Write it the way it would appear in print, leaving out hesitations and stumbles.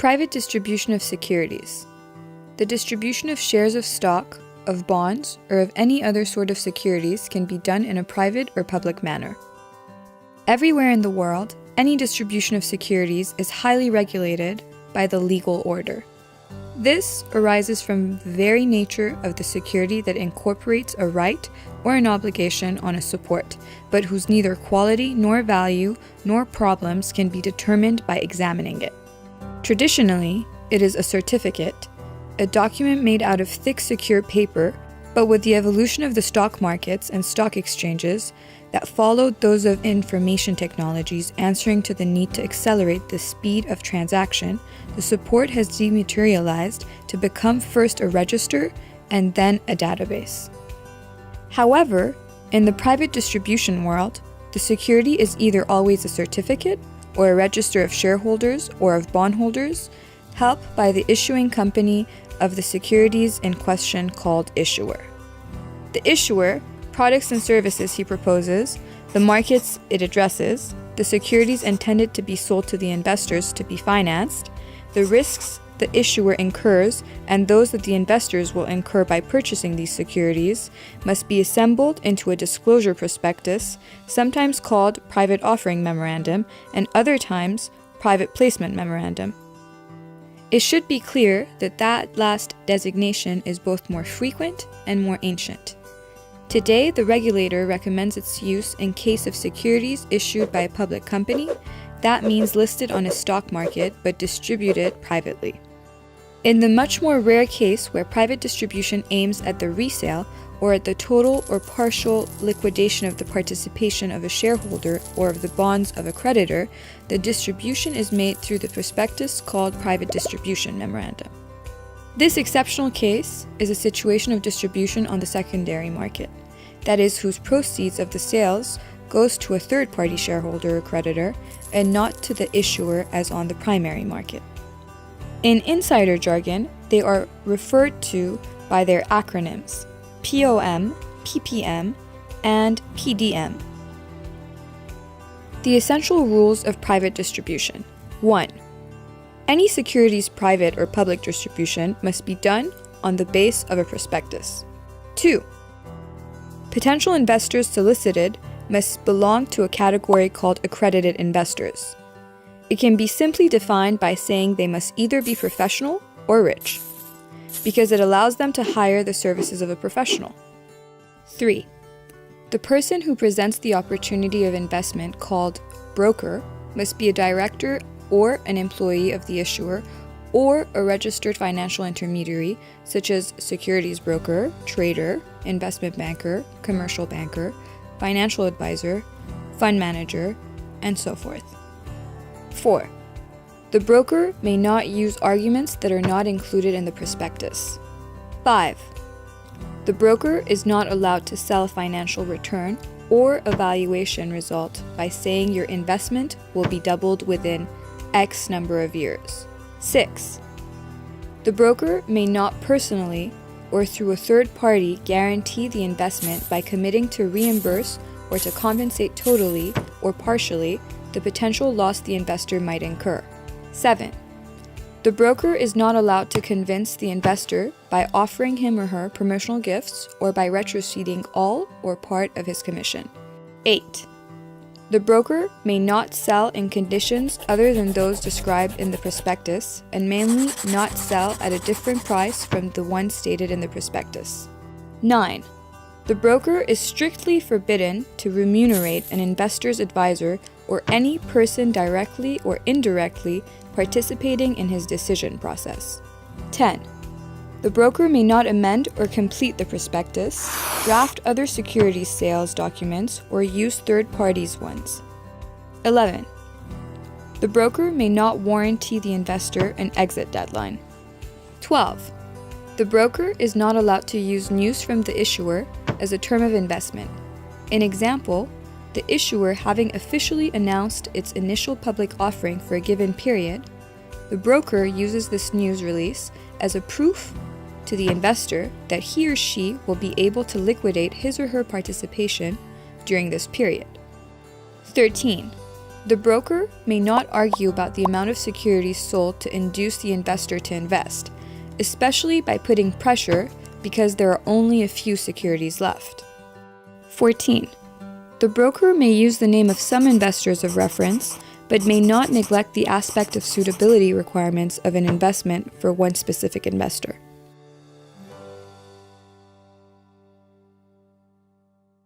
Private distribution of securities. The distribution of shares of stock, of bonds, or of any other sort of securities can be done in a private or public manner. Everywhere in the world, any distribution of securities is highly regulated by the legal order. This arises from the very nature of the security that incorporates a right or an obligation on a support, but whose neither quality nor value nor problems can be determined by examining it. Traditionally, it is a certificate, a document made out of thick, secure paper, but with the evolution of the stock markets and stock exchanges that followed those of information technologies answering to the need to accelerate the speed of transaction, the support has dematerialized to become first a register and then a database. However, in the private distribution world, the security is either always a certificate or a register of shareholders or of bondholders, held by the issuing company of the securities in question called issuer. The issuer, products and services he proposes, the markets it addresses, the securities intended to be sold to the investors to be financed, the risks the issuer incurs and those that the investors will incur by purchasing these securities must be assembled into a disclosure prospectus, sometimes called private offering memorandum and other times private placement memorandum. It should be clear that that last designation is both more frequent and more ancient. Today, the regulator recommends its use in case of securities issued by a public company, that means listed on a stock market but distributed privately. In the much more rare case where private distribution aims at the resale or at the total or partial liquidation of the participation of a shareholder or of the bonds of a creditor, the distribution is made through the prospectus called private distribution memorandum. This exceptional case is a situation of distribution on the secondary market, that is, whose proceeds of the sales goes to a third-party shareholder or creditor and not to the issuer as on the primary market. In insider jargon, they are referred to by their acronyms POM, PPM, and PDM. The essential rules of private distribution. 1. Any securities private or public distribution must be done on the base of a prospectus. 2. Potential investors solicited must belong to a category called accredited investors. It can be simply defined by saying they must either be professional or rich, because it allows them to hire the services of a professional. 3. The person who presents the opportunity of investment, called broker, must be a director or an employee of the issuer or a registered financial intermediary such as securities broker, trader, investment banker, commercial banker, financial advisor, fund manager, and so forth. 4. The broker may not use arguments that are not included in the prospectus. 5. The broker is not allowed to sell a financial return or a valuation result by saying your investment will be doubled within X number of years. 6. The broker may not personally or through a third party guarantee the investment by committing to reimburse or to compensate totally or partially the potential loss the investor might incur. 7. The broker is not allowed to convince the investor by offering him or her promotional gifts or by retroceding all or part of his commission. 8. The broker may not sell in conditions other than those described in the prospectus and mainly not sell at a different price from the one stated in the prospectus. 9. The broker is strictly forbidden to remunerate an investor's advisor or any person directly or indirectly participating in his decision process. 10. The broker may not amend or complete the prospectus, draft other securities sales documents, or use third parties' ones. 11. The broker may not warranty the investor an exit deadline. 12. The broker is not allowed to use news from the issuer as a term of investment. An example, the issuer having officially announced its initial public offering for a given period, the broker uses this news release as a proof to the investor that he or she will be able to liquidate his or her participation during this period. 13. The broker may not argue about the amount of securities sold to induce the investor to invest, especially by putting pressure because there are only a few securities left. 14. The broker may use the name of some investors of reference, but may not neglect the aspect of suitability requirements of an investment for one specific investor.